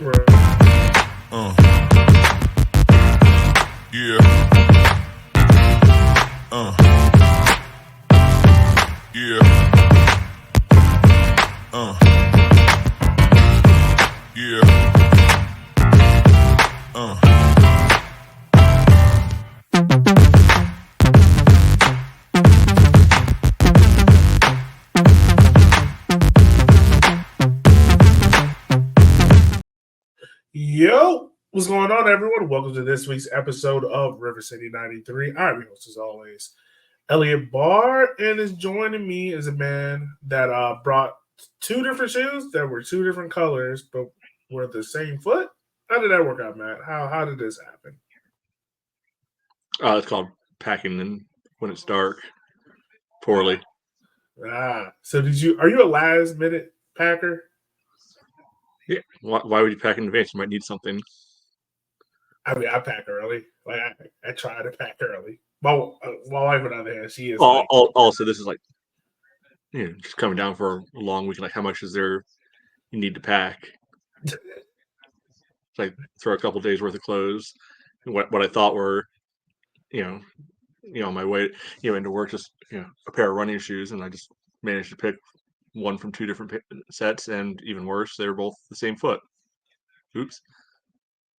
Right. Uh, yeah. Uh, yeah. Yeah. Yo, what's going on, everyone? Welcome to this week's episode of River City 93. I'm your host, as always, Elliot Barr, and is joining me is a man that brought two different shoes that were two different colors, but were the same foot. How did that work out, Matt? How did this happen? It's called packing in when it's dark. Poorly. So are you a last minute packer? Yeah. Why would you pack in advance? You might need something. I mean, I pack early. Like I try to pack early. My wife, on the other hand, she is. Also, this is like, just coming down for a long weekend. Like, how much is there you need to pack? Like, throw a couple days worth of clothes. What I thought were, on my way, into work, just a pair of running shoes, and I just managed to pick one from two different sets, and even worse, they were both the same foot. Oops.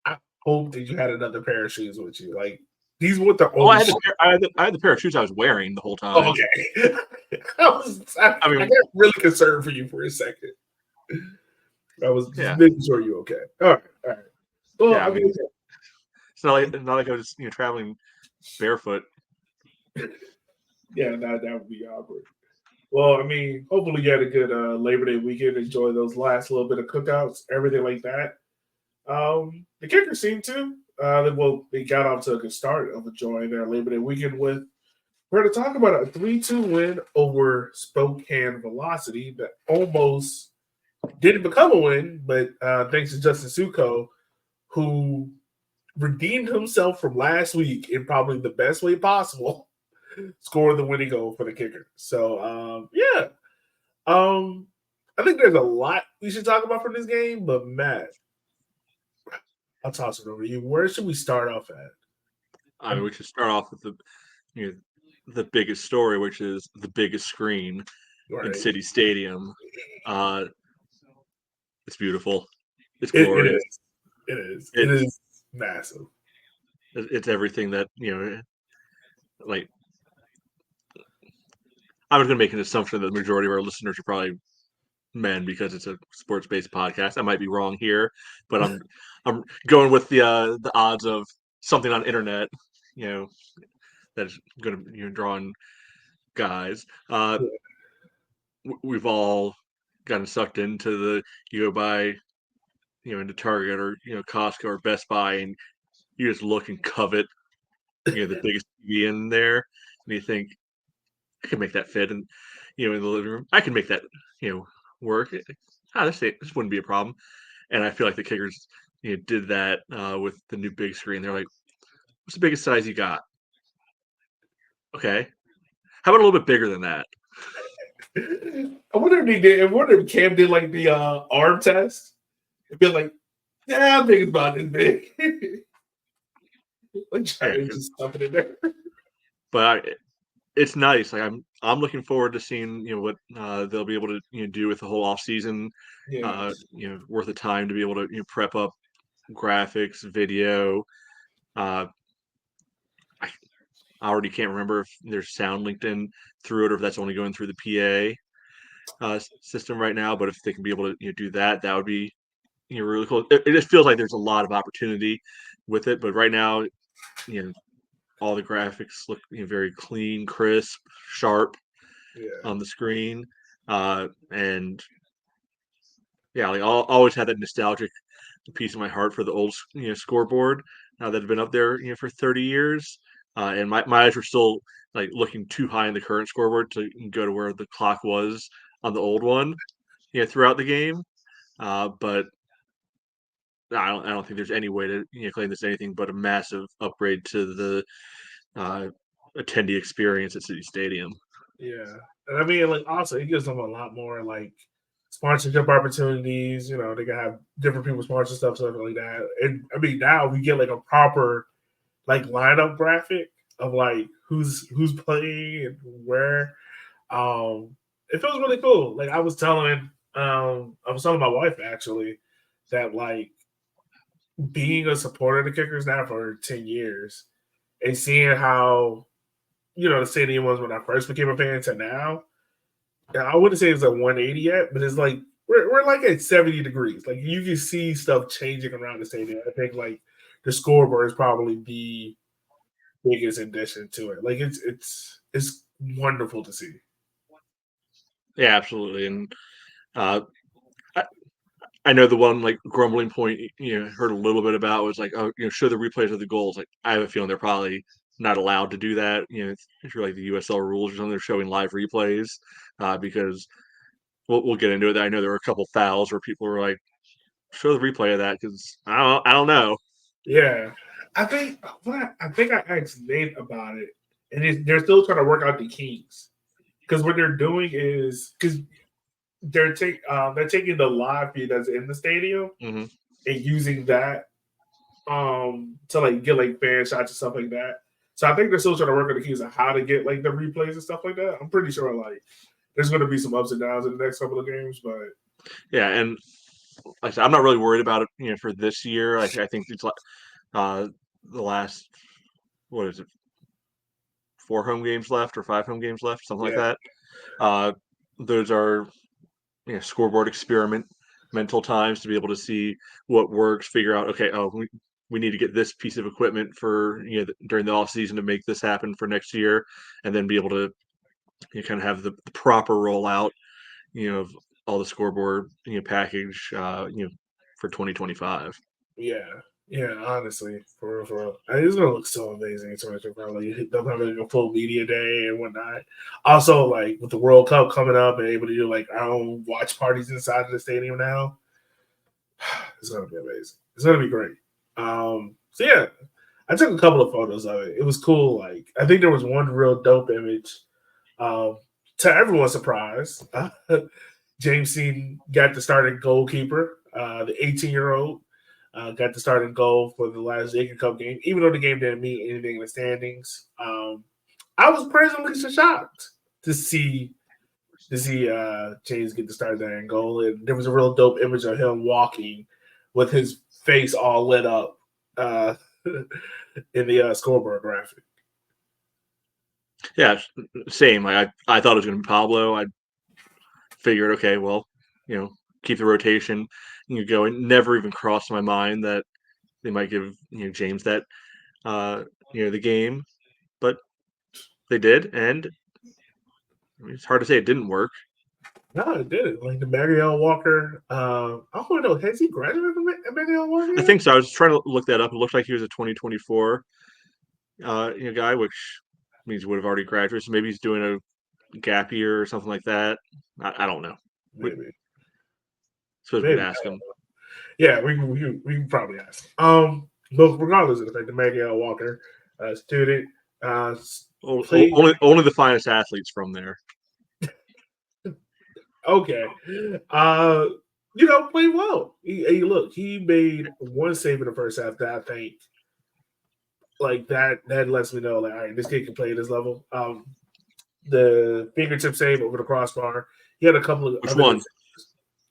I hope that you had another pair of shoes with you. Like these were the only. I had the pair of shoes I was wearing the whole time. Oh, okay. I got really concerned for you for a second. I was just making sure you're okay. All right. Well, yeah, it's not like I was traveling barefoot. Yeah, that would be awkward. Well, hopefully you had a good Labor Day weekend. Enjoy those last little bit of cookouts, everything like that. The Kickers seemed to. They got off to a good start of enjoying their Labor Day weekend with. We're going to talk about a 3-2 win over Spokane Velocity that almost didn't become a win, but thanks to Justin Succo, who redeemed himself from last week in probably the best way possible, scored the winning goal for the Kickers. So, I think there's a lot we should talk about from this game, but Matt, I'll toss it over to you. Where should we start off at? We should start off with the biggest story, which is the biggest screen in City Stadium. It's beautiful. It's glorious. It is massive. It's everything that like. I was going to make an assumption that the majority of our listeners are probably men because it's a sports-based podcast. I might be wrong here, but I'm going with the odds of something on internet, that's going to draw in guys. We've all gotten sucked into the go buy, into Target or Costco or Best Buy, and you just look and covet the biggest TV in there, and you think I can make that fit, and in the living room I can make that work. This wouldn't be a problem. And I feel like the Kickers did that with the new big screen. They're like, what's the biggest size you got? Okay, how about a little bit bigger than that? I wonder if he did. I wonder if Cam did like the arm test. It'd be like, yeah, I'm thinking about this big. Like trying to just stuff it in there. But it's nice. Like I'm looking forward to seeing what they'll be able to do with the whole off season. Worth of time to be able to prep up graphics, video. I already can't remember if there's sound linked in through it or if that's only going through the PA system right now. But if they can be able to do that, that would be really cool. It just feels like there's a lot of opportunity with it. But right now, all the graphics look very clean, crisp, sharp on the screen, and like I'll always had that nostalgic piece in my heart for the old scoreboard that had been up there for 30 years. And my eyes were still like looking too high in the current scoreboard to go to where the clock was on the old one, throughout the game. But I don't think there's any way to claim this anything but a massive upgrade to the attendee experience at City Stadium. Yeah, and also it gives them a lot more like sponsorship opportunities. You know, they can have different people sponsor stuff like that. And I mean, now we get like a proper like lineup graphic of like who's playing and where. It feels really cool. Like I was telling my wife actually that like being a supporter of the Kickers now for 10 years and seeing how the stadium was when I first became a fan to now. I wouldn't say it's a 180 yet, but it's like we're like at 70 degrees. Like you can see stuff changing around the stadium. I think like the scoreboard is probably the biggest addition to it. Like it's wonderful to see. Yeah, absolutely. And I, I know the one like grumbling point heard a little bit about was like, oh, show the replays of the goals. Like I have a feeling they're probably not allowed to do that. If you're like the USL rules or something, they're showing live replays because we'll get into it. I know there were a couple fouls where people were like, show the replay of that because I don't know. Yeah, I think I asked Nate about it, and they're still trying to work out the kinks because what they're doing is because they're taking the live feed that's in the stadium Mm-hmm. and using that to like get like fan shots and stuff like that. So I think they're still trying to work on the keys of how to get like the replays and stuff like that. I'm pretty sure like there's going to be some ups and downs in the next couple of games, but Yeah, and like I said, I'm not really worried about it. For this year, I think it's like the last what is it, 4 home games left or 5 home games left, something like yeah, that. Those are scoreboard experiment mental times to be able to see what works, figure out, okay, oh, we need to get this piece of equipment for during the off season to make this happen for next year, and then be able to kind of have the proper rollout, of all the scoreboard package, for 2025. yeah, yeah. Honestly, for real, for real. I mean, it's going to look so amazing in 2025. Like they'll have like a full media day and whatnot. Also, like with the World Cup coming up and able to do like our own watch parties inside of the stadium now, it's going to be amazing. It's going to be great. So yeah, I took a couple of photos of it. It was cool. Like I think there was one real dope image. Um, to everyone's surprise, James Seaton got the starting goalkeeper. The 18-year-old got the starting goal for the last Jacob Cup game, even though the game didn't mean anything in the standings. I was presently shocked to see James get the starting goal, and there was a real dope image of him walking with his face all lit up in the scoreboard graphic. Yeah, same. I thought it was going to be Pablo. I figured, okay, well, keep the rotation going. Never even crossed my mind that they might give James that the game, but they did, and I mean, it's hard to say it didn't work. No, it didn't. Like the Marielle Walker. I don't know. Has he graduated from Marielle Walker? I think so. I was trying to look that up. It looked like he was a 2024 guy, which means he would have already graduated. So maybe he's doing a gap year or something like that. I don't know. Maybe. Suppose we could ask him. Yeah, we can probably ask. But regardless of the fact, the Marielle Walker student. Only the finest athletes from there. Okay. Played well. He made one save in the first half that I think like that lets me know like, all right, this kid can play at this level. The fingertip save over the crossbar. He had a couple of which one?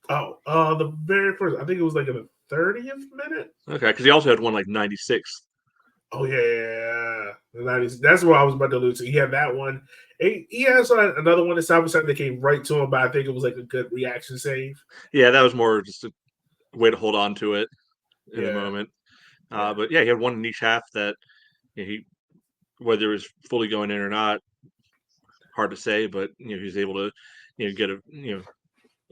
The very first. I think it was like in the 30th minute. Okay, because he also had one like 96. Oh yeah, the 90s. That's what I was about to allude to. He had that one. He also had another one that came right to him, but I think it was like a good reaction save. Yeah, that was more just a way to hold on to it in the moment. But yeah, he had one in each half that he, whether it was fully going in or not, hard to say. But he was able to get a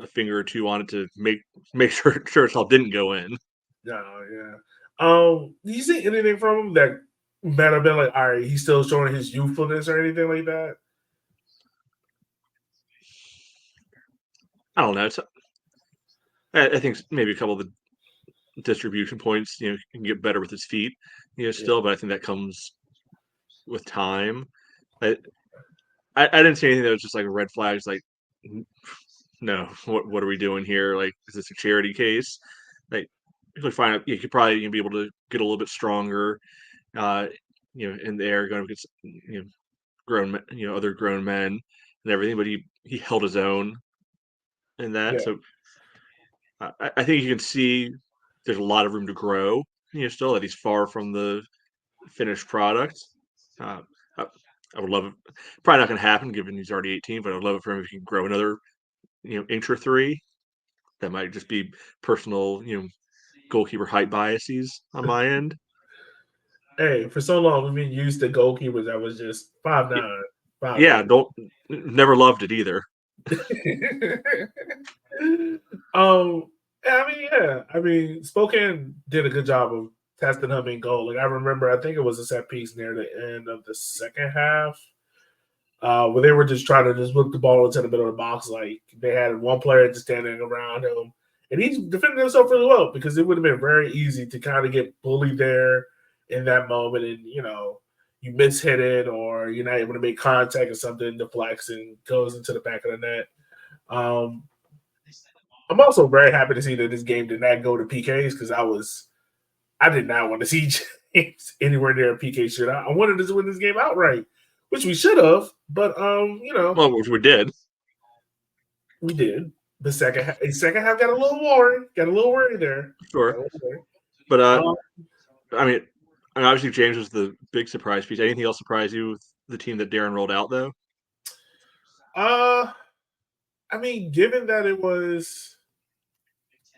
finger or two on it to make sure it all didn't go in. No, yeah. Do you see anything from him that might have been like, all right, he's still showing his youthfulness or anything like that? I don't know. I think maybe a couple of the distribution points, can get better with his feet, still, but I think that comes with time. I didn't see anything that was just like red flags, like no, what are we doing here? Like, is this a charity case? Like, you could find out. You could probably be able to get a little bit stronger. Uh, in there going against other grown men and everything, but he held his own in that. Yeah. So I think you can see there's a lot of room to grow. Still that he's far from the finished product. Uh, I, I would love it. Probably not going to happen given he's already 18, but I would love it for him if he can grow another, inch or three. That might just be personal, goalkeeper height biases on my end. Hey, for so long we've been used to goalkeepers that was just 5'9", 5'8". Yeah, don't never loved it either. I mean, Spokane did a good job of testing him in goal. Like I remember, I think it was a set piece near the end of the second half, where they were just trying to just whip the ball into the middle of the box. Like they had one player just standing around him, and he's defending himself really well because it would have been very easy to kind of get bullied there in that moment, and you mishit it or you're not able to make contact or something deflects and goes into the back of the net. I'm also very happy to see that this game did not go to PKs because I did not want to see James anywhere near a PK shootout. I wanted to win this game outright, which we should have, but well, which we did. We did. The second half got a little worried there. Sure, but I mean, obviously James was the big surprise piece. Anything else surprise you with the team that Darren rolled out, though? I mean, given that it was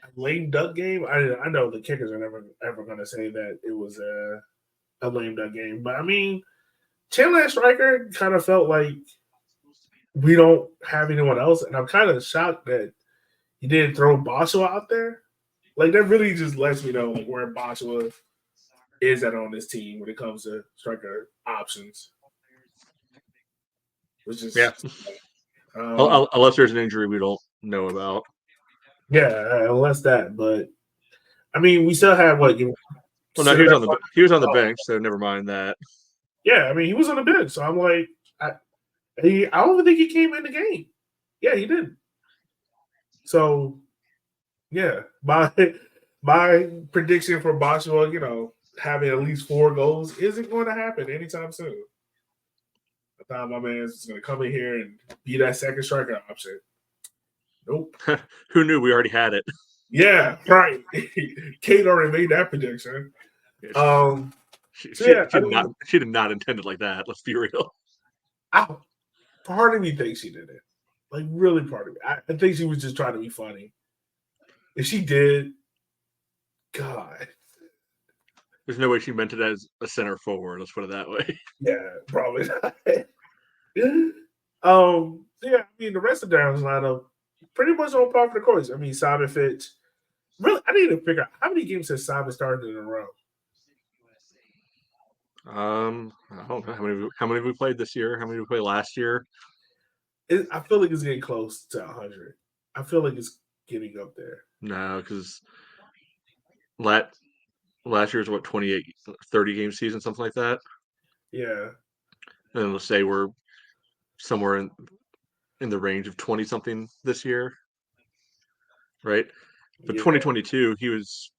a lame duck game, I know the kickers are never ever going to say that it was a lame duck game, but I mean, Chandler striker kind of felt like we don't have anyone else, and I'm kind of shocked that he didn't throw Boswell out there. Like that really just lets me know like where Boswell is at on this team when it comes to striker options. Which is unless there's an injury we don't know about. Yeah, unless that. But I mean, we still have what you. Well, no, he was on the bench, so never mind that. Yeah, I mean, he was on the bench, so I'm like, I don't even think he came in the game. Yeah, he didn't. So, yeah, my prediction for Boswell, having at least 4 goals isn't going to happen anytime soon. I thought my man is going to come in here and be that second striker option. Nope. Who knew we already had it? Yeah, right. Kate already made that prediction. She did not intend it like that. Let's be real. Part of me thinks she did it. Like, really part of me. I think she was just trying to be funny. If she did, God. There's no way she meant it as a center forward. Let's put it that way. Yeah, probably not. I mean, the rest of the Downs lineup pretty much on par for the course. I mean, Simon Fitch. Really, I need to figure out how many games has Simon started in a row. I don't know how many we played this year. How many we played last year? I feel like it's getting close to 100. I feel like it's getting up there. No, because last year's 28, 30 game season, something like that. Yeah. And let's say we're somewhere in the range of 20 something this year, right? But 2022, he was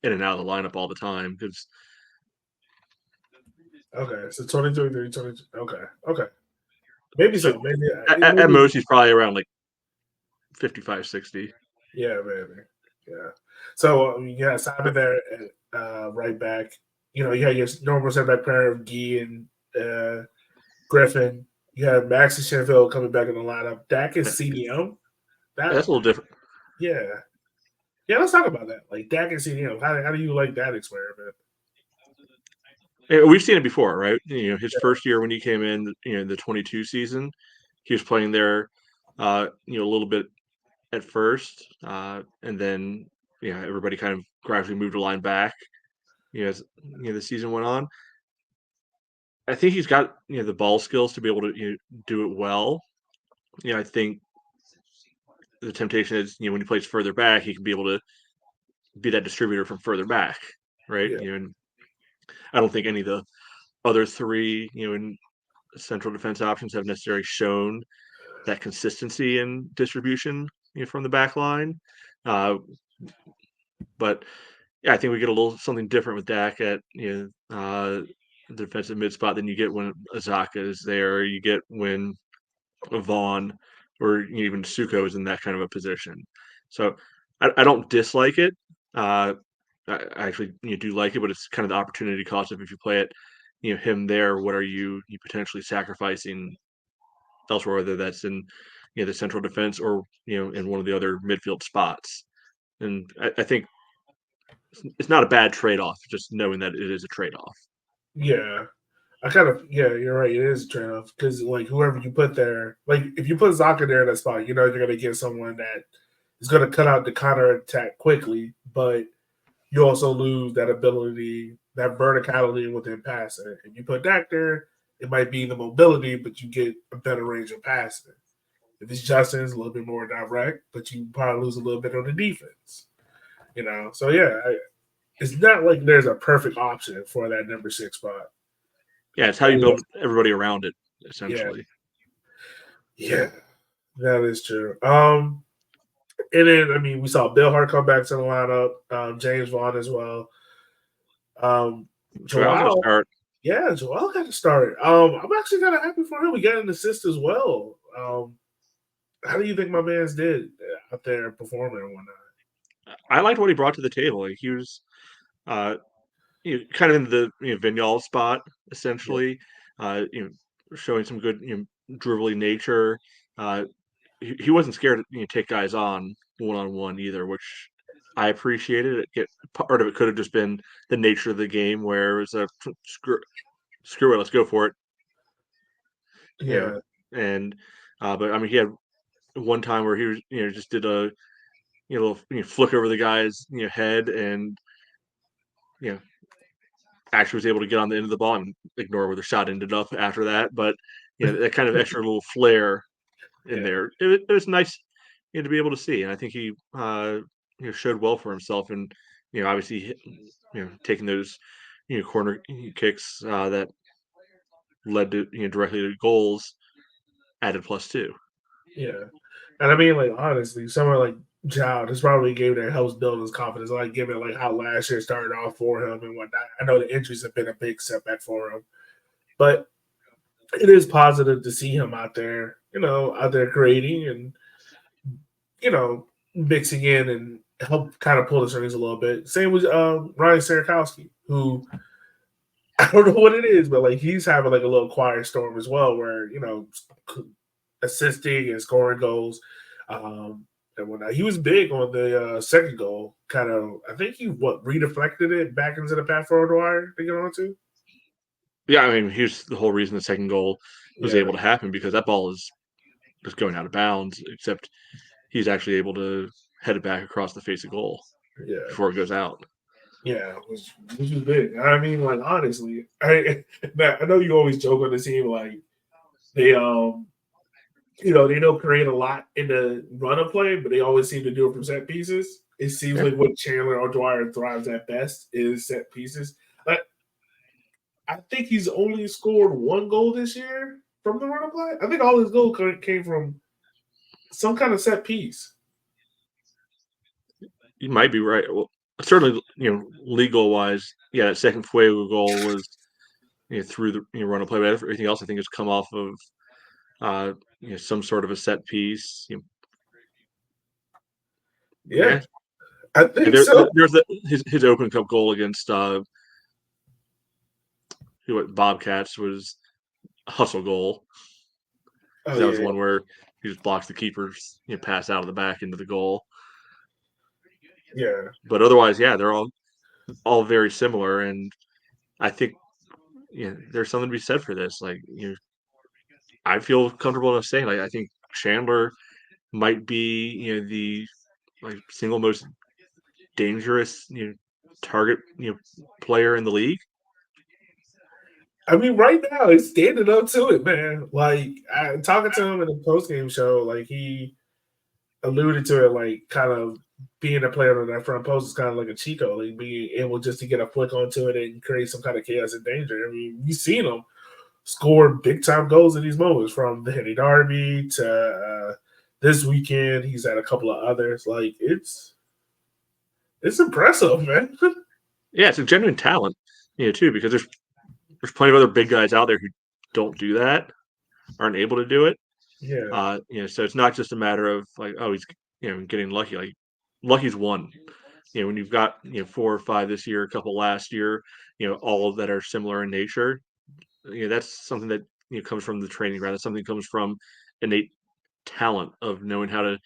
in and out of the lineup all the time because. Okay, so 2023, 20. Okay. Maybe so. Maybe at most he's probably around like 55, 60. Yeah, maybe. Yeah. So Simon there at right back. You had your normal center back pair of Gee and Griffin. You have Max and Shenfield coming back in the lineup. Dak is CDM. That's a little different. Yeah. Yeah, let's talk about that. Like Dak and CDM. How do you like that experiment? We've seen it before, right? His first year when he came in, the 22 season, he was playing there, a little bit at first, and then everybody kind of gradually moved a line back. As the season went on, I think he's got the ball skills to be able to do it well. I think the temptation is when he plays further back, he can be able to be that distributor from further back, right? Yeah. And I don't think any of the other three, in central defense options have necessarily shown that consistency in distribution from the back line. But yeah, I think we get a little something different with Dak at the defensive mid spot than you get when Azaka is there. Or you get when Vaughn or even Suko is in that kind of a position. So I don't dislike it. I actually do like it, but it's kind of the opportunity cost of if you play it, him there. What are you potentially sacrificing elsewhere, whether that's in the central defense or in one of the other midfield spots. And I think it's not a bad trade off, just knowing that it is a trade off. Yeah. You're right. It is a trade off because, like, whoever you put there, like, if you put Zaka there in that spot, you're going to get someone that is going to cut out the counter attack quickly, but you also lose that ability, that verticality within passing. If you put Dak there, it might be the mobility, but you get a better range of passing. If it's Justin, it's a little bit more direct, but you probably lose a little bit on the defense. So yeah, it's not like there's a perfect option for that number 6 spot. Yeah, it's how you build everybody around it, essentially. Yeah, that is true. And then we saw Bill Hart come back to the lineup, James Vaughn as well. Joel, Joel got to start. I'm actually kind of happy for him. We got an assist as well. How do you think my man's did out there performing and whatnot? I liked what he brought to the table. Like, he was kind of in the Vignal spot, essentially. Showing some good dribbling nature. He wasn't scared to take guys on one either, which I appreciated. Part of it could have just been the nature of the game, where it was a screw it, let's go for it. Yeah. But he had one time where he was just did a little flick over the guy's head, and actually was able to get on the end of the ball and ignore where the shot ended up after that. But that kind of extra little flair in there, it was nice to be able to see, and I think he showed well for himself, and obviously taking those corner kicks that led to directly to goals added +2. Yeah, and honestly, someone like Child has probably gave that helps build his confidence, like given like how last year started off for him and whatnot. I know the injuries have been a big setback for him, but it is positive to see him out there, out there creating and mixing in and help kind of pull the strings a little bit. Same with Ryan Sarakowski, who I don't know what it is, but like he's having like a little quiet storm as well, where assisting and scoring goals. And whatnot. He was big on the second goal. Kind of, I think he redeflected it back into the path for O'Dwyer to get onto. Yeah, here's the whole reason the second goal was able to happen, because that ball is just going out of bounds, except he's actually able to head it back across the face of goal before it goes out. Yeah, which is big. Honestly, I know you always joke on the team like they they don't create a lot in the run of play, but they always seem to do it from set pieces. It seems like what Chandler or Dwyer thrives at best is set pieces. Like, I think he's only scored 1 goal this year from the run of play. I think all his goals came from some kind of set piece. You might be right. Well, certainly, legal wise, that second Fuego goal was through the run of play, but everything else I think has come off of some sort of a set piece. Yeah, I think so. There's his Open Cup goal against Bobcats was a hustle goal. That was the one where he just blocks the keeper's pass out of the back into the goal. Yeah, but otherwise, they're all very similar, and I think there's something to be said for this. Like, I feel comfortable enough saying, like, I think Chandler might be the single most dangerous target player in the league. Right now he's standing up to it, man. Like, talking to him in the post-game show, like he alluded to it, like kind of being a player on that front post is kind of like a Chico, like being able just to get a flick onto it and create some kind of chaos and danger. You've seen him score big time goals in these moments, from the Henry Darby to this weekend. He's had a couple of others. Like it's impressive, man. Yeah, it's a genuine talent, too, because there's plenty of other big guys out there who don't do that, aren't able to do it. Yeah, So it's not just a matter of like, oh, he's getting lucky. Like lucky's one. When you've got 4 or 5 this year, a couple last year, all that are similar in nature. That's something that comes from the training ground. That's something that comes from innate talent of knowing how to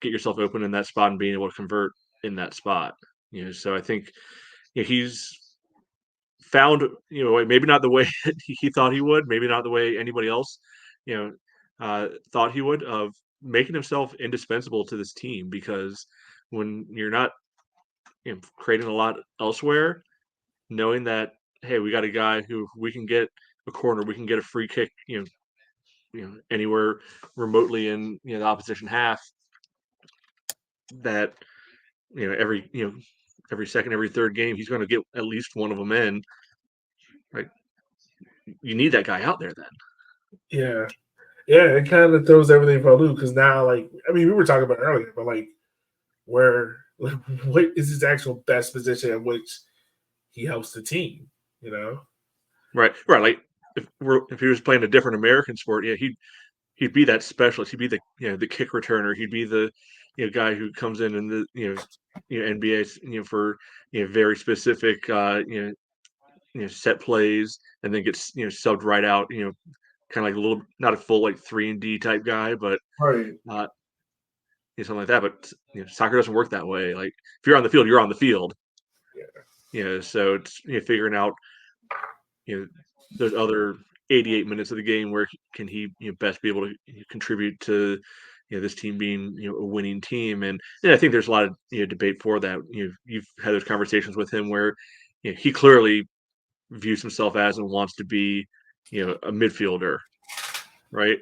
get yourself open in that spot and being able to convert in that spot. So I think he's found maybe not the way he thought he would, maybe not the way anybody else you know thought he would, of making himself indispensable to this team, because when you're not creating a lot elsewhere, knowing that, hey, we got a guy who we can get a corner, we can get a free kick, anywhere remotely in the opposition half, that every second, every third game, he's going to get at least one of them in. Right? You need that guy out there then. yeah, yeah. It kind of throws everything for a loop, because now, like, I mean, we were talking about it earlier, but like, like, what is his actual best position in which he helps the team? Right. Like if he was playing a different American sport, yeah, he'd be that specialist. He'd be the kick returner. He'd be the guy who comes in the NBA for very specific set plays, and then gets subbed right out. Kind of like a little, not a full like 3-and-D type guy, but Right. something like that. But soccer doesn't work that way. Like if you're on the field, you're on the field. Yeah. So it's figuring out those other 88 minutes of the game where can he best be able to contribute to this team being a winning team. And I think there's a lot of debate for that. You've had those conversations with him where he clearly views himself as and wants to be a midfielder, right?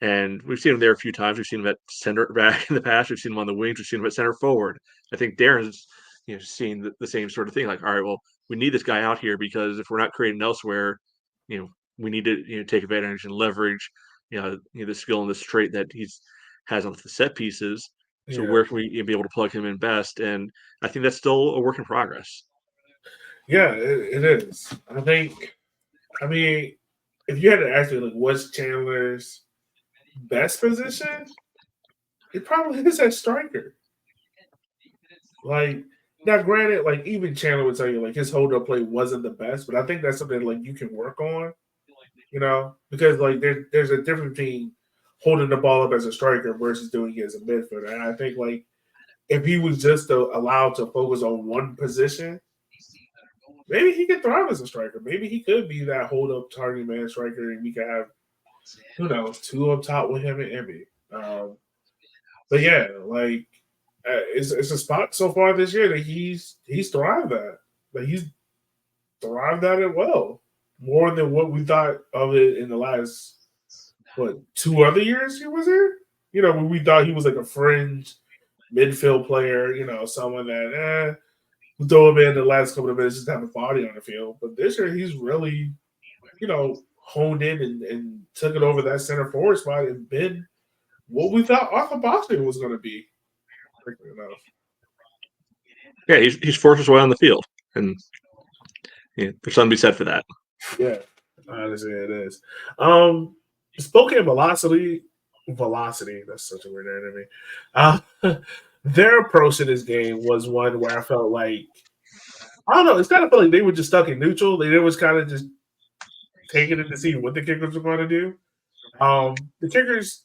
And we've seen him there a few times. We've seen him at center back in the past. We've seen him on the wings. We've seen him at center forward. I think Darren's seeing the same sort of thing. Like, all right, well, we need this guy out here, because if we're not creating elsewhere, we need to take advantage and leverage the skill and the trait that he's has on the set pieces. So Yeah. where can we be able to plug him in best? And I think that's still a work in progress. Yeah, it is. I mean, if you had to ask me, like, what's Chandler's best position, it probably is at striker. Like, now granted, like, even Chandler would tell you, like, his hold up play wasn't the best, but I think that's something like you can work on, because like there's a difference between holding the ball up as a striker versus doing it as a midfielder. And I think, like, if he was just allowed to focus on one position, maybe he could thrive as a striker. Maybe he could be that hold up target man striker, and we could have, who knows, 2 up top with him and Emmy. But yeah, like, it's a spot so far this year that he's thrived at. Like, he's thrived at it well, more than what we thought of it in the last 2 other years he was here. When we thought he was like a fringe midfield player, someone that we'll throw him in the last couple of minutes just to have a body on the field. But this year he's really, honed in and took it over that center forward spot and been what we thought Arthur Boston was going to be. Enough. Yeah, he's forced his way on the field, and there's something to be said for that. Yeah, honestly, it is. Spokane velocity. That's such a weird name to me. Their approach to this game was one where I felt like, I don't know, it's kind of felt like they were just stuck in neutral. They was kind of just taking it to see what the kickers were going to do. The kickers,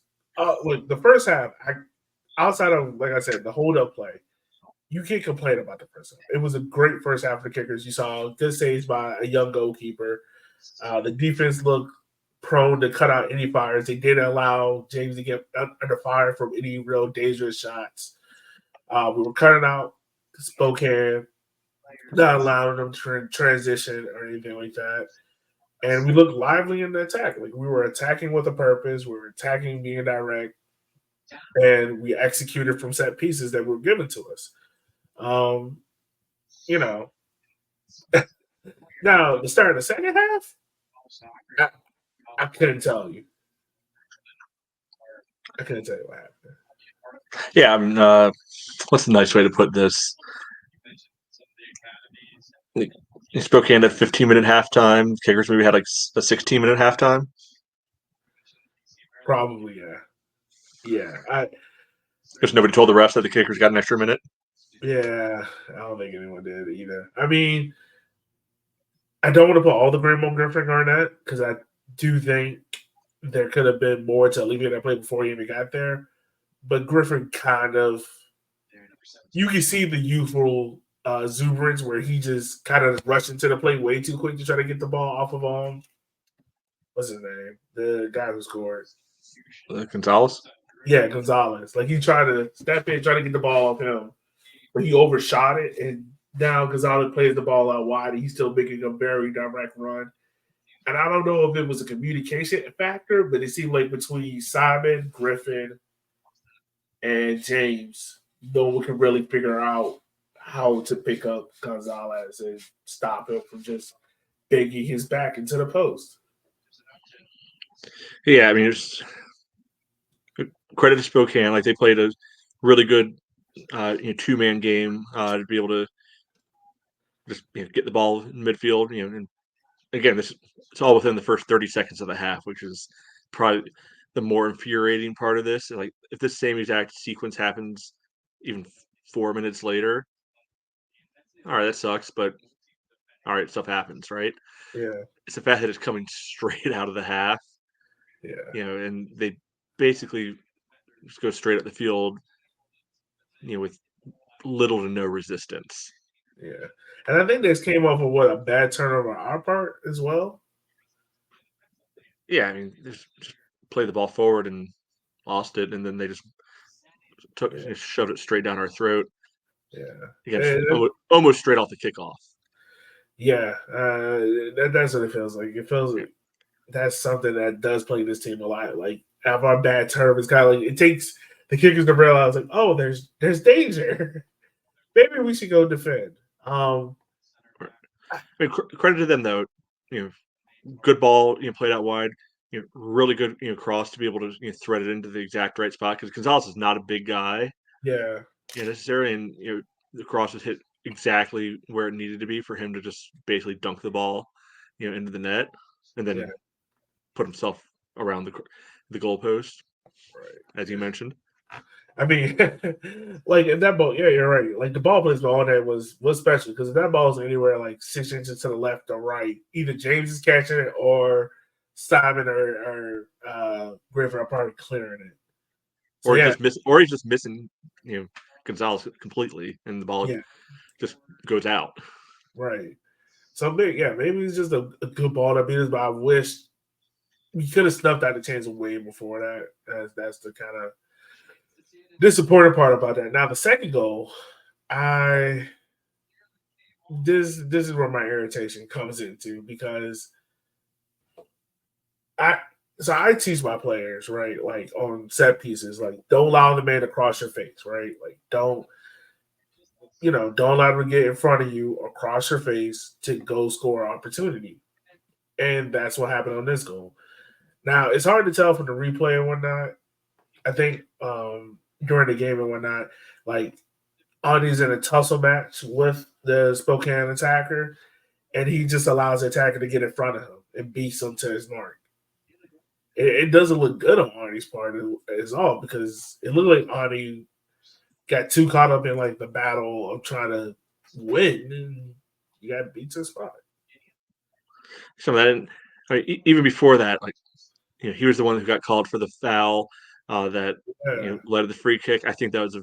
look, the first half, outside of, like I said, the hold up play, you can't complain about the first half. It was a great first half for the kickers. You saw good saves by a young goalkeeper. The defense looked prone to cut out any fires. They didn't allow James to get under fire from any real dangerous shots. We were cutting out Spokane, not allowing them to transition or anything like that. And we looked lively in the attack. Like, we were attacking with a purpose. We were attacking being direct. And we executed from set pieces that were given to us. Now, the start of the second half, I couldn't tell you. I couldn't tell you what happened. Yeah, I mean, what's a nice way to put this? Spokane had 15-minute halftime. Kickers maybe had like a 16-minute halftime. Probably, yeah. Because nobody told the refs that the Kickers got an extra minute. Yeah, I don't think anyone did either. I mean, I don't want to put all the blame on Griffin Garnett because I do think there could have been more to alleviate that play before he even got there. But Griffin kind of, you can see the youthful exuberance where he just kind of rushed into the play way too quick to try to get the ball off of what's his name? The guy who scored. Gonzalez? Yeah, Gonzalez. Like he tried to step in, try to get the ball off him, but he overshot it, and now Gonzalez plays the ball out wide, and he's still making a very direct run. And I don't know if it was a communication factor, but it seemed like between Simon, Griffin, and James, no one can really figure out how to pick up Gonzalez and stop him from just banging his back into the post. Yeah, I mean, it's credit to Spokane. Like they played a really good two-man game to be able to just get the ball in midfield. And again, it's all within the first 30 seconds of the half, which is probably the more infuriating part of this. Like if this same exact sequence happens even 4 minutes later, all right, that sucks, but all right, stuff happens, right? Yeah. It's the fact that it's coming straight out of the half, Yeah. and they basically just go straight up the field, with little to no resistance. Yeah. And I think this came off of a bad turnover on our part as well. Yeah, I mean, just play the ball forward and lost it, and then they just shoved it straight down our throat. Yeah. Again, almost straight off the kickoff. Yeah. That's what it feels like. It feels like that's something that does play this team a lot. Like, have our bad turn, it's kind of like it takes the kickers to realize, like, oh, there's danger. Maybe we should go defend. I mean, credit to them though. Good ball, played out wide. Really good, cross to be able to thread it into the exact right spot because Gonzalez is not a big guy, Yeah, necessarily, and the cross was hit exactly where it needed to be for him to just basically dunk the ball, into the net, and then put himself around the goalpost, right. as you mentioned. I mean, like if that ball, yeah, you're right. Like the ball placement on that was special because if that ball's anywhere like 6 inches to the left or right, either James is catching it or Simon or Griffin are probably clearing it. So, Or he's just missing, Gonzalez completely, and the ball just goes out. Right. So maybe it's just a good ball to beat us, but I wish we could have snuffed out the chance way before that. That's the kind of disappointing part about that. Now the second goal, this is where my irritation comes into because I teach my players, right, like on set pieces, like don't allow the man to cross your face, right? Like don't allow them to get in front of you or cross your face to go score opportunity. And that's what happened on this goal. Now it's hard to tell from the replay and whatnot. I think during the game and whatnot, like Ani's in a tussle match with the Spokane attacker, and he just allows the attacker to get in front of him and beats him to his mark. It doesn't look good on Arnie's part as all because it looked like Ani got too caught up in like the battle of trying to win, and you got beat to the spot. So then, even before that, like he was the one who got called for the foul that led to the free kick. I think that was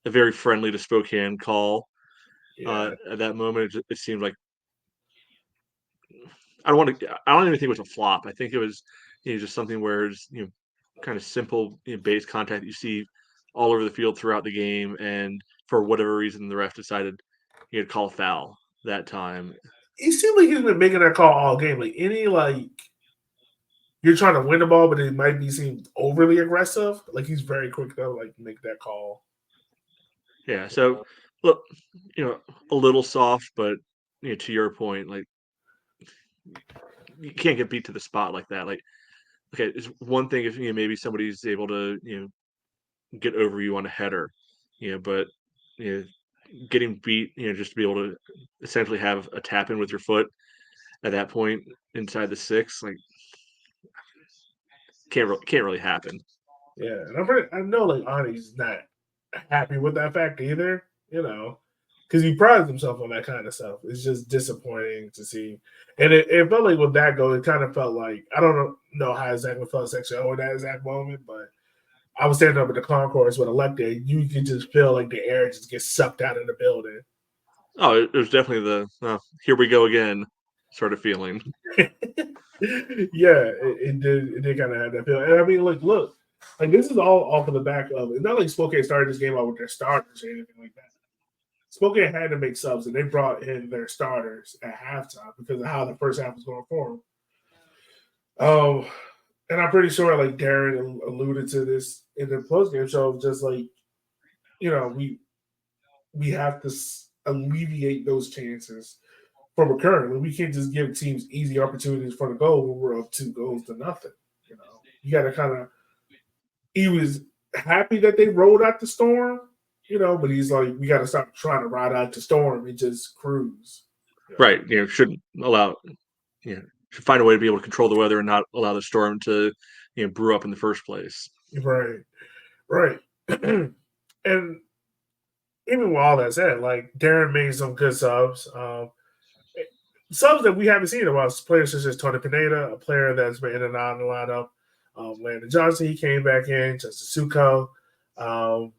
a very friendly to Spokane call. At that moment, it seemed like I don't even think it was a flop. I think it was just something where it's kind of simple base contact that you see all over the field throughout the game, and for whatever reason, the ref decided he had to call a foul that time. He seemed like he's been making that call all game. Like you're trying to win the ball, but it might be seemed overly aggressive. Like he's very quick to like make that call. Yeah. So look, a little soft, but to your point, like you can't get beat to the spot like that. Like, okay, it's one thing if maybe somebody's able to get over you on a header, but you know getting beat, just to be able to essentially have a tap in with your foot at that point inside the 6, like can't really happen. Yeah, and I know like Arnie's not happy with that fact either, because he prides himself on that kind of stuff. It's just disappointing to see, and it felt like with that goal, it kind of felt like I don't know how exactly it felt sexually over that exact moment, but I was standing up at the concourse with Electa. You could just feel like the air just gets sucked out of the building. Oh, it was definitely the here we go again sort of feeling. Yeah, it did. It did kind of have that feel. And I mean, look, like this is all off of the back of. It's not like Spokane started this game out with their starters or anything like that. Spokane had to make subs, and they brought in their starters at halftime because of how the first half was going for them. And I'm pretty sure like Darren alluded to this in the postgame show, just like we have to alleviate those chances from occurring. We can't just give teams easy opportunities for the goal when we're up 2 goals to nothing. You got to kind of. He was happy that they rolled out the storm, but he's like, we got to stop trying to ride out the storm and just cruise. Right. Shouldn't allow. Should find a way to be able to control the weather and not allow the storm to, brew up in the first place. Right. And even with all that said, like Darren made some good subs. Subs that we haven't seen in a while. Players such as Toni Pineda, a player that's been in and out of the lineup. Landon Johnson, he came back in. Justin Suko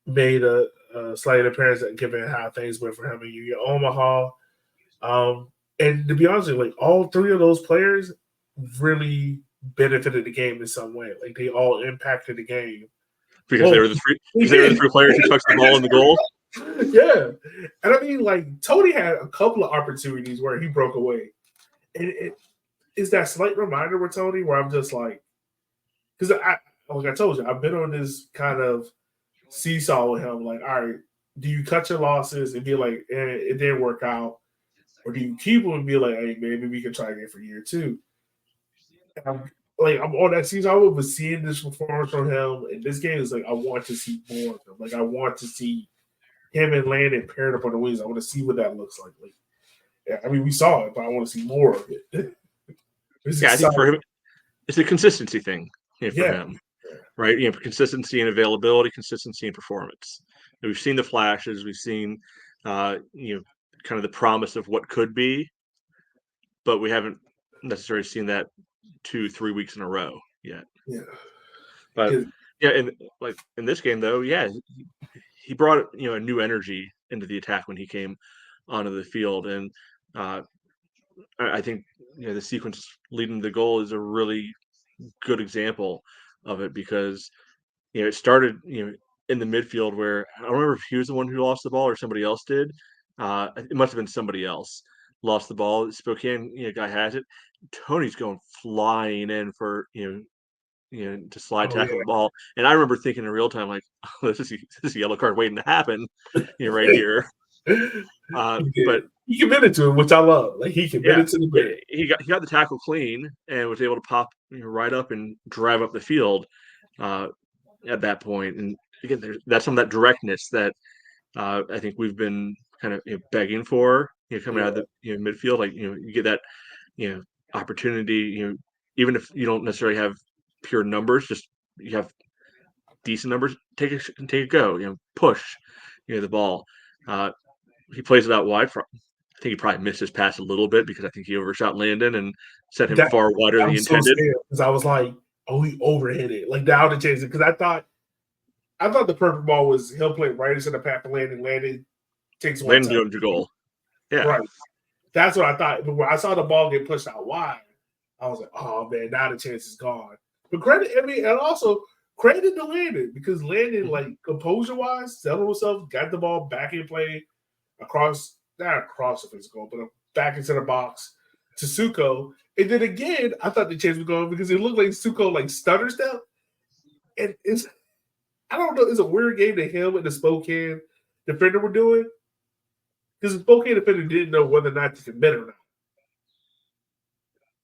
made a slight appearance, given how things went for him in Omaha. And to be honest with you, like all 3 of those players really benefited the game in some way. Like they all impacted the game because they were the 3 players who touched the ball in the goal. Yeah, and I mean, like Toni had a couple of opportunities where he broke away, and it is that slight reminder with Toni where I'm just like, because like I told you, I've been on this kind of seesaw with him. Like, all right, do you cut your losses and be like, it didn't work out, or do you keep them and be like, hey, maybe we can try again for year 2? And I'm on that season. I was seeing this performance from him, and this game is like I want to see more of him. Like I want to see him and Landon paired up on the wings. I want to see what that looks like. Yeah, I mean, we saw it, but I want to see more of it. I think for him, it's a consistency thing for him, right? Consistency and availability, consistency and performance. And we've seen the flashes. We've seen, kind of the promise of what could be, but we haven't necessarily seen that 2-3 weeks in a row yet. Yeah. But and like in this game though, he brought a new energy into the attack when he came onto the field, and I think the sequence leading to the goal is a really good example of it because it started in the midfield where I don't remember if he was the one who lost the ball or somebody else did. It must have been somebody else lost the ball. Spokane guy has it. Tony's going flying in for to slide tackle the ball. And I remember thinking in real time, like, oh, this is a yellow card waiting to happen right here. But he committed to it, which I love. Like he committed to the bit. He got the tackle clean and was able to pop right up and drive up the field at that point. And again, that's some of that directness that I think we've been kind of begging for coming out of the midfield. Like you get that opportunity. Even if you don't necessarily have pure numbers, just you have decent numbers. Take a go. Push the ball. He plays it out wide. I think he probably missed his pass a little bit because I think he overshot Landon and set him far wider than he intended. Because I was like, oh, he overhit it. Like that would have changed it. Because I thought the perfect ball was he'll play right into the path of Landon. Landon takes one. Landon doing the goal. Yeah. Right. That's what I thought. But when I saw the ball get pushed out wide, I was like, oh man, now the chance is gone. But and also credit to Landon because Landon, like composure wise, settled himself, got the ball back in play not across the physical, but back into the box to Suko. And then again, I thought the chance was going because it looked like Suko like stutter step. And I don't know, it's a weird game that him and the Spokane defender were doing. Because the Spokane defender didn't know whether or not to commit or not.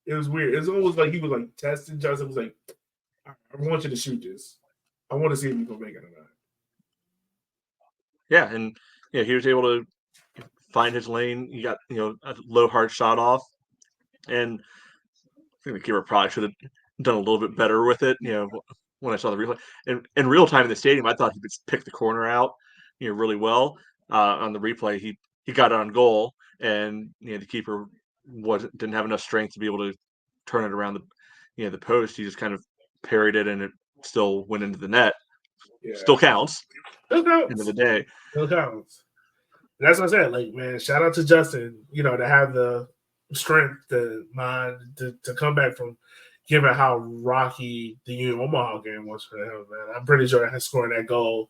It was weird. It's almost like he was like testing Justin. Was like, I want you to shoot this. I want to see if you can make it or not. Yeah, and he was able to find his lane. He got a low hard shot off, and I think the keeper probably should have done a little bit better with it. When I saw the replay, and in real time in the stadium, I thought he could pick the corner out, really well. On the replay, he got it on goal, and the keeper didn't have enough strength to be able to turn it around the post. He just kind of parried it, and it still went into the net. Yeah. Still counts. Still counts. End of the day. Still counts. And that's what I said. Like, man, shout out to Justin. To have the strength, the mind to come back from, given how rocky the Union Omaha game was for him. Man, I'm pretty sure that scoring that goal,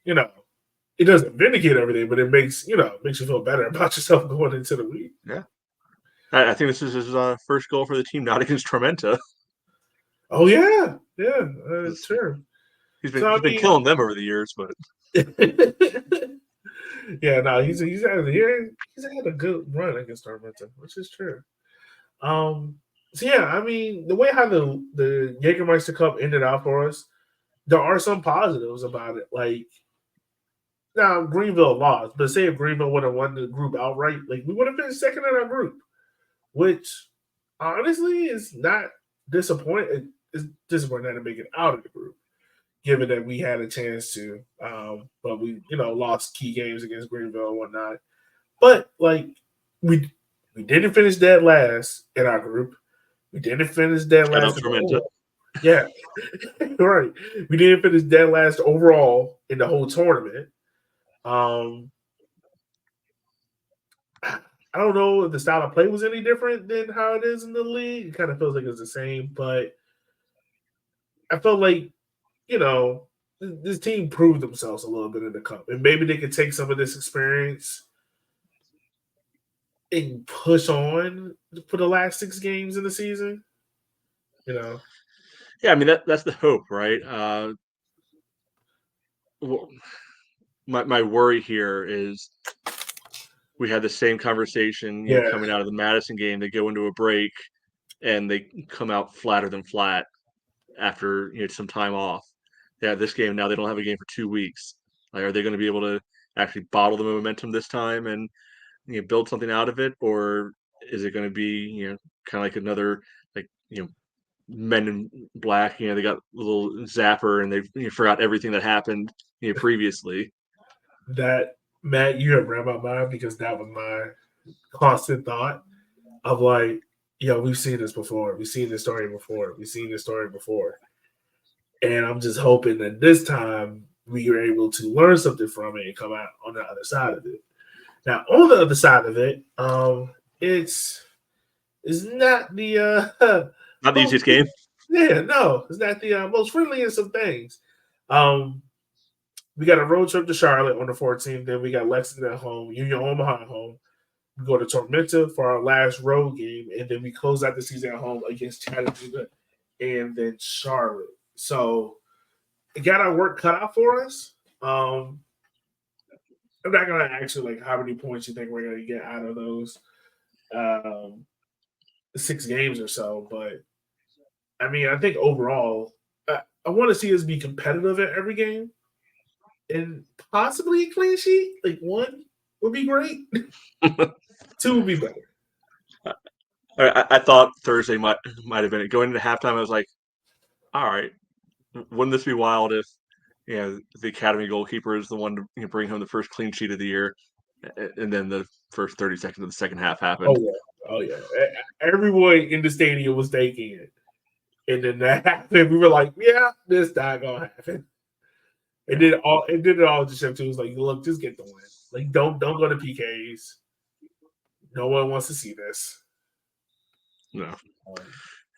it doesn't vindicate everything, but it makes you feel better about yourself going into the week. Yeah. I think this is his first goal for the team, not against Tormenta. Oh yeah, sure. He's been killing them over the years, but yeah, no, he's had a good run against Tormenta, which is true. So yeah, I mean, the way how the Jägermeister Cup ended out for us, there are some positives about it. Like, now Greenville lost, but say if Greenville would have won the group outright, like we would have been second in our group, which honestly is not disappointing. It's disappointing to make it out of the group, given that we had a chance to, but we lost key games against Greenville and whatnot. But like we didn't finish dead last in our group. We didn't finish dead last. Yeah, right. We didn't finish dead last overall in the whole tournament. I don't know if the style of play was any different than how it is in the league. It kind of feels like it's the same, but I felt like, this team proved themselves a little bit in the cup, and maybe they could take some of this experience and push on for the last 6 games in the season. Yeah, I mean that's the hope, right? My worry here is we had the same conversation, coming out of the Madison game. They go into a break and they come out flatter than flat after some time off. Yeah, this game now they don't have a game for 2 weeks. Like, are they going to be able to actually bottle the momentum this time and build something out of it, or is it going to be kind of like another Men in Black? They got a little zapper and they forgot everything that happened previously. That, Matt, you have read my mind, because that was my constant thought of like, we've seen this before. We've seen this story before. And I'm just hoping that this time we are able to learn something from it and come out on the other side of it. Now, on the other side of it, it's not the not the easiest game. Yeah, no, it's not the most friendliest of things. We got a road trip to Charlotte on the 14th. Then we got Lexington at home, Union Omaha at home. We go to Tormenta for our last road game, and then we close out the season at home against Chattanooga and then Charlotte. So it got our work cut out for us. I'm not gonna ask you like how many points you think we're gonna get out of those 6 games or so, but I mean, I think overall, I want to see us be competitive at every game, and possibly a clean sheet. Like 1 would be great. 2 would be better. I thought Thursday might have been it. Going into halftime, I was like, all right, wouldn't this be wild if the academy goalkeeper is the one to bring home the first clean sheet of the year, and then the first 30 seconds of the second half happened. Oh yeah. Everyone in the stadium was taking it, and then that happened. We were like, yeah, this not gonna happen. It did it all just to was like, look, just get the win. Like, don't go to PKs. No one wants to see this. No.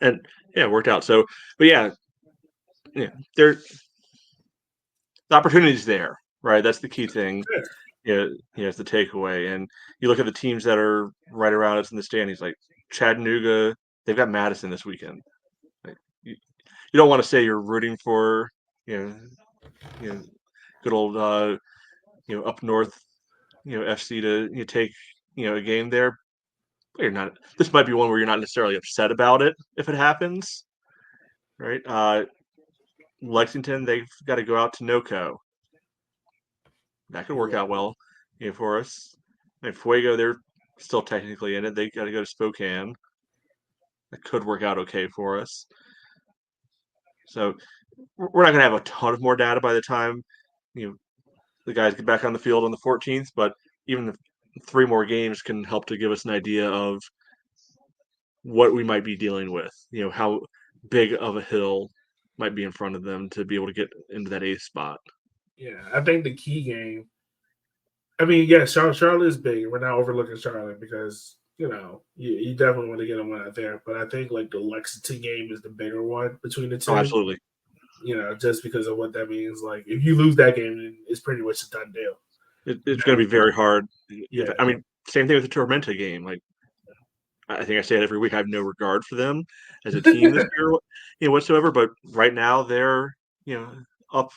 And yeah, it worked out. So, but yeah, the opportunity's there, right? That's the key thing. It's the takeaway. And you look at the teams that are right around us in the standings, like Chattanooga. They've got Madison this weekend. Like, you don't want to say you're rooting for good old up north FC to take a game there, you're not. This might be one where you're not necessarily upset about it if it happens, right? Lexington, they've got to go out to NoCo. That could work out well, for us. And Fuego, they're still technically in it. They got to go to Spokane. That could work out okay for us. So we're not going to have a ton of more data by the time the guys get back on the field on the 14th. But even the 3 more games can help to give us an idea of what we might be dealing with. How big of a hill might be in front of them to be able to get into that 8th spot. Yeah, I think the key game. I mean, yeah, Charlotte is big. We're not overlooking Charlotte because you definitely want to get them out there. But I think like the Lexington game is the bigger one between the two. Oh, absolutely. Just because of what that means. Like if you lose that game, it's pretty much a done deal. It's going to be very hard. Yeah. I mean, same thing with the Tormenta game. Like, I think I say it every week. I have no regard for them as a team this year, whatsoever. But right now they're, up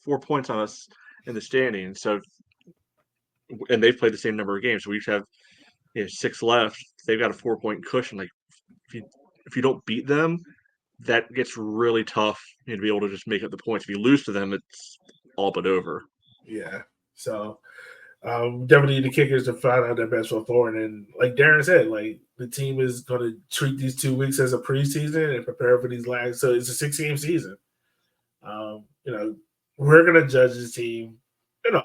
4 points on us in the standings. So, and they've played the same number of games. So we each have 6 left. They've got a 4-point cushion. Like, if you don't beat them, that gets really tough to be able to just make up the points. If you lose to them, it's all but over. Yeah. So definitely the Kickers to find out their best foot forward. And like Darren said, like the team is going to treat these 2 weeks as a preseason and prepare for these last. So it's a 6-game season. We're going to judge this team,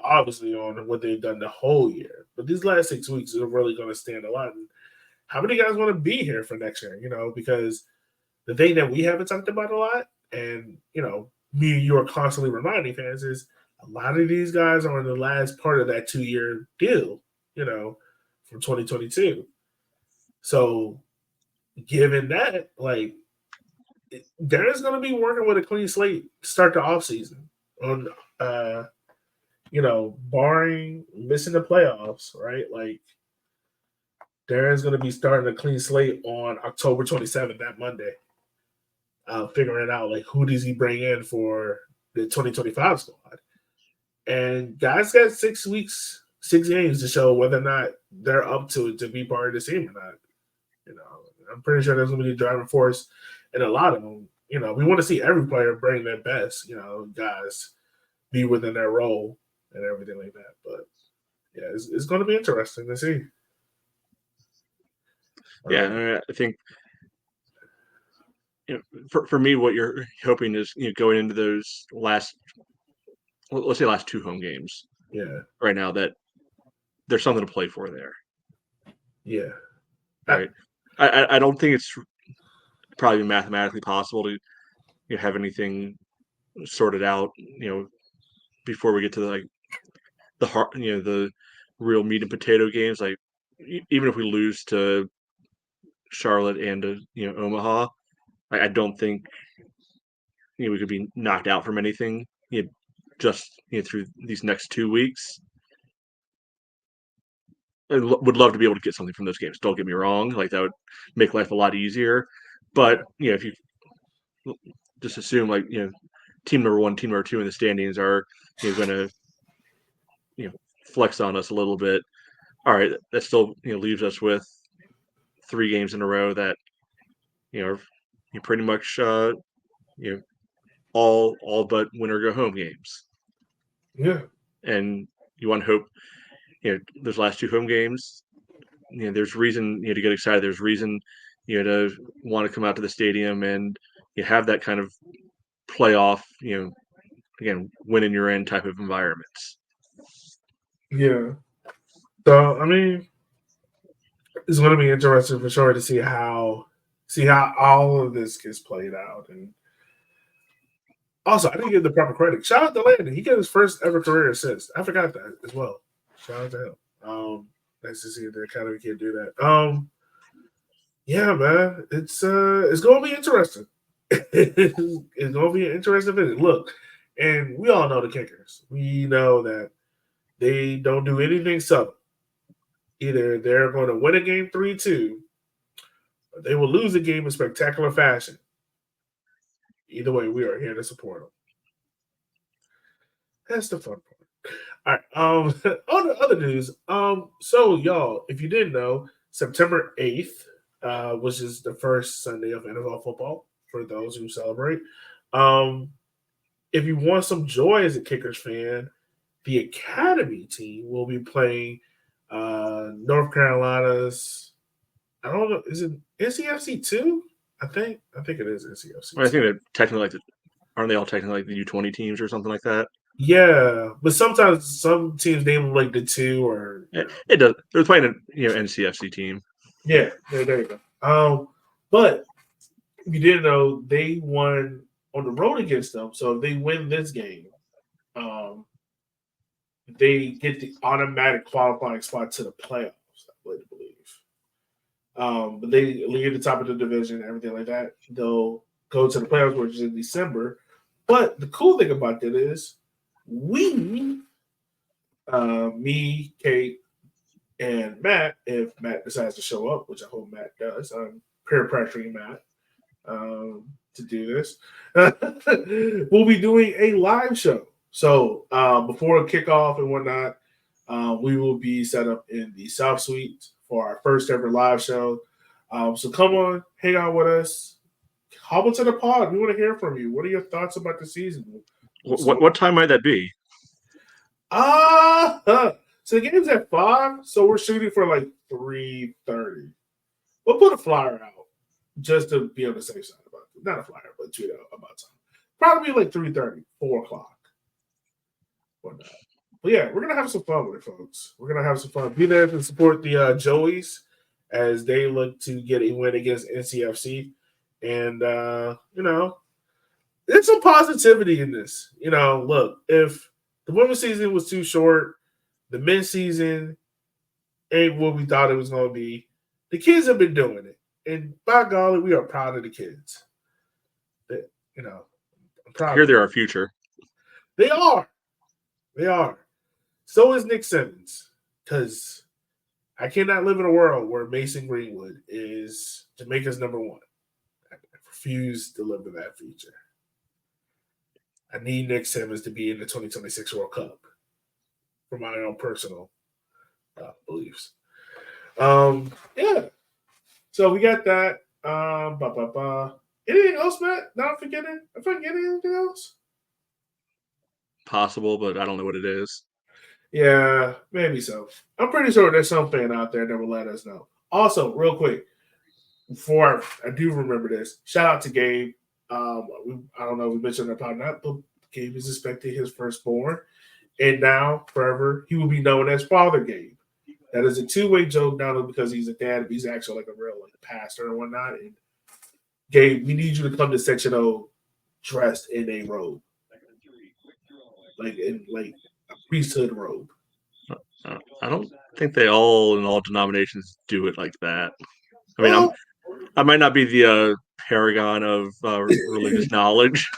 obviously on what they've done the whole year. But these last 6 weeks are really going to stand a lot. And how many guys want to be here for next year? Because the thing that we haven't talked about a lot, and me and you are constantly reminding fans is a lot of these guys are in the last part of that 2-year deal, from 2022. So given that, like Darren's going to be working with a clean slate to start the offseason on, barring missing the playoffs, right? Like Darren's going to be starting a clean slate on October 27th, that Monday. Figuring out like who does he bring in for the 2025 squad. And guys got 6 weeks, 6 games to show whether or not they're up to it to be part of the team or not. I'm pretty sure there's going to be a driving force in a lot of them. We want to see every player bring their best, guys be within their role and everything like that. But yeah, it's going to be interesting to see. Yeah, I think for me, what you're hoping is going into those last 2 home games. Yeah. Right now that there's something to play for there. Yeah. Right. I don't think it's probably mathematically possible to have anything sorted out, before we get to the heart, the real meat and potato games. Like even if we lose to Charlotte and Omaha, I don't think we could be knocked out from anything just through these next 2 weeks. I would love to be able to get something from those games. Don't get me wrong; like that would make life a lot easier. But if you just assume like team number 1, team number 2 in the standings are going to flex on us a little bit. All right, that still leaves us with 3 games in a row that are pretty much all but win or go home games. Yeah. And you want to hope those last 2 home games, there's reason to get excited. There's reason to want to come out to the stadium and have that kind of playoff, again, win in your end type of environments. Yeah. So I mean, it's going to be interesting for sure to see how all of this gets played out. And also, I didn't give the proper credit. Shout out to Landon. He got his first ever career assist. I forgot that as well. Shout out to him. Nice to see the academy kid do that. Yeah, man, it's going to be interesting. It's going to be an interesting visit. Look, and we all know the Kickers. We know that they don't do anything subtle. Either they're going to win a game 3-2, or they will lose a game in spectacular fashion. Either way, we are here to support them. That's the fun part. All right. On the other news, so y'all, if you didn't know, September 8th, which is the first Sunday of NFL football for those who celebrate. If you want some joy as a Kickers fan, the Academy team will be playing North Carolina's. I don't know. Is it NCFC 2? I think it is NCFC 2. I think they're technically aren't they all technically like the U20 teams or something like that? Yeah, but sometimes some teams name them like the 2 or It does. They're playing a NCFC team. yeah. There you go. But if you didn't know, they won on the road against them. So if they win this game, they get the automatic qualifying spot to the playoffs. I believe. But they lead at the top of the division, everything like that. They'll go to the playoffs, which is in December. But the cool thing about that is me, Kate, and Matt, if Matt decides to show up, which I hope Matt does, I'm peer pressuring Matt to do this. We'll be doing a live show. So before kickoff and whatnot, we will be set up in the South Suite for our first ever live show. So come on, hang out with us. Hop into the pod. We want to hear from you. What are your thoughts about the season? What time might that be? So the game's at 5, so we're shooting for like 3:30. We'll put a flyer out just to be on the safe side about it. Not a flyer, but tweet out about time. Probably like 3:30, 4 o'clock. Whatnot. But yeah, we're gonna have some fun with it, folks. We're gonna have some fun. Be there to support the Joeys as they look to get a win against NCFC. And there's some positivity in this. Look, if the women's season was too short, the men's season ain't what we thought it was going to be. The kids have been doing it. And by golly, we are proud of the kids. I'm proud. Here they're our future. They are. So is Nick Simmons. Because I cannot live in a world where Mason Greenwood is Jamaica's number 1. I refuse to live in that future. I need Nick Simmons to be in the 2026 World Cup for my own personal beliefs. Yeah. So we got that. Anything else, Matt? Not forgetting? Am I forgetting anything else? Possible, but I don't know what it is. Yeah, maybe so. I'm pretty sure there's some fan out there that will let us know. Also, real quick, before I do remember this, shout out to Gabe. I don't know if we mentioned that or not, but Gabe is expecting his firstborn. And now, forever, he will be known as Father Gabe. That is a two-way joke, not only because he's a dad, but he's actually like a real pastor and whatnot. And Gabe, we need you to come to Section O dressed in a robe. Like a priesthood robe. I don't think they all in all denominations do it like that. I mean, I might not be the paragon of religious knowledge.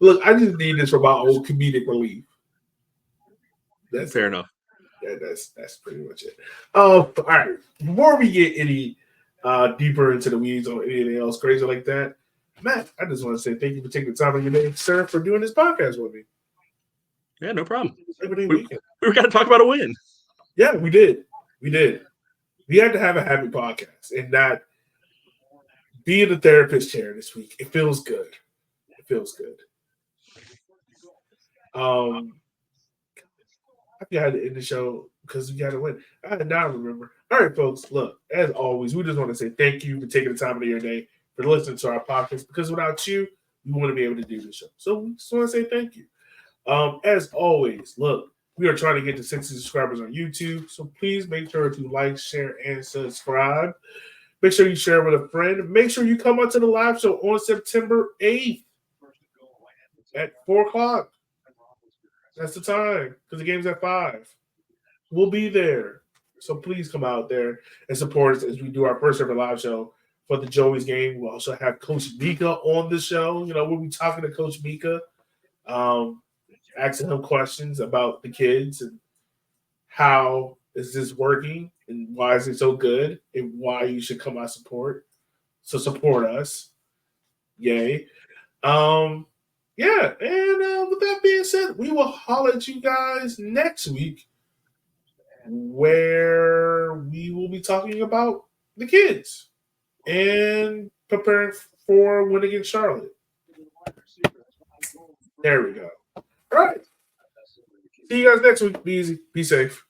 Look, I just need this for my own comedic relief. That's fair enough. Yeah, that's pretty much it. All right. Before we get any deeper into the weeds or anything else crazy like that, Matt, I just want to say thank you for taking the time of your day, sir, for doing this podcast with me. Yeah, no problem. We were got to talk about a win. Yeah, we did. We had to have a happy podcast and not be in the therapist chair this week. It feels good. I forgot to end the show because we got to win. I now remember. All right, folks. Look, as always, we just want to say thank you for taking the time of your day for listening to our podcast. Because without you, we wouldn't be able to do this show. So we just want to say thank you. As always, look, we are trying to get to 60 subscribers on YouTube. So please make sure to like, share, and subscribe. Make sure you share with a friend. Make sure you come out to the live show on September 8th at 4 o'clock. That's the time because the game's at 5. We'll be there. So please come out there and support us as we do our first ever live show for the Joey's game. We'll also have Coach Mika on the show. We'll be talking to Coach Mika, asking him questions about the kids and how is this working and why is it so good and why you should come out support. So support us. Yay. Yeah, and with that being said, we will holler at you guys next week where we will be be talking about the kids and preparing for win against Charlotte. There we go. All right. See you guys next week. Be easy. Be safe.